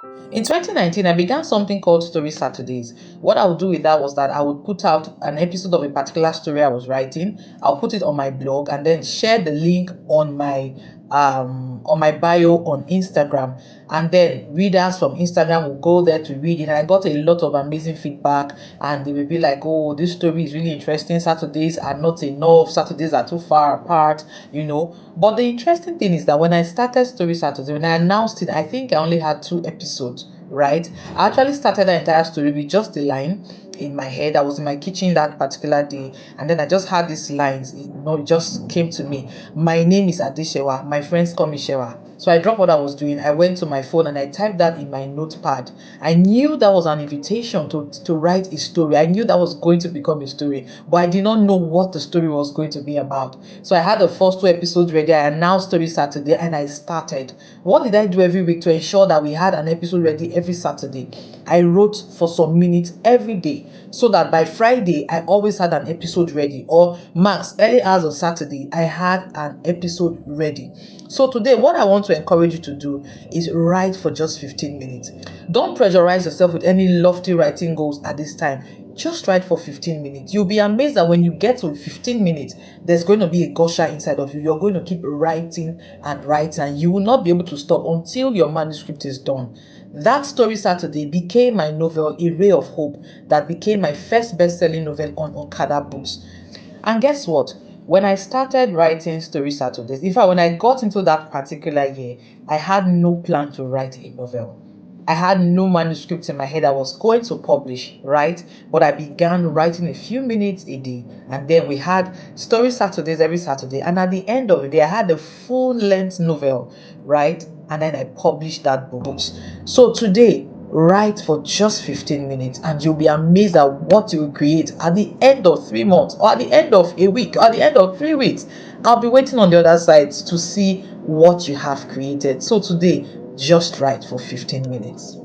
In 2019, I began something called Story Saturdays. What I would do with that was that I would put out an episode of a particular story I was writing. I'll put it on my blog and then share the link on my bio on Instagram. And then readers from Instagram will go there to read it. And I got a lot of amazing feedback, and they will be like, "Oh, this story is really interesting. Saturdays are not enough. Saturdays are too far apart." But the interesting thing is that when I started Story Saturday, when I announced it, I think I only had 2 episodes, right? I actually started the entire story with just a line in my head. I was in my kitchen that particular day, and then I just had these lines. It just came to me. My name is Adeshewa. My friends call me Shewa. So I dropped what I was doing. I went to my phone and I typed that in my notepad. I knew that was an invitation to write a story. I knew that was going to become a story, but I did not know what the story was going to be about. So I had the first 2 episodes ready. I announced Story Saturday and I started. What did I do every week to ensure that we had an episode ready every Saturday? I wrote for some minutes every day so that by Friday I always had an episode ready, or max early hours of Saturday I had an episode ready. So today, what I want to encourage you to do is write for just 15 minutes. Don't pressurize yourself with any lofty writing goals at this time. Just write for 15 minutes. You'll be amazed that when you get to 15 minutes, there's going to be a gusher inside of you. You're going to keep writing and writing, and you will not be able to stop until your manuscript is done. That Story Saturday became my novel, A Ray of Hope, that became my first best-selling novel on Okada Books. And guess what? When I started writing Story Saturdays, in fact, when I got into that particular year, I had no plan to write a novel. I had no manuscript in my head I was going to publish, right? But I began writing a few minutes a day, and then we had Story Saturdays every Saturday. And at the end of the day, I had a full length novel, right? And then I published that book. So today, write for just 15 minutes and you'll be amazed at what you will create at the end of 3 months, or at the end of a week, or at the end of 3 weeks. I'll be waiting on the other side to see what you have created. So today, just write for 15 minutes.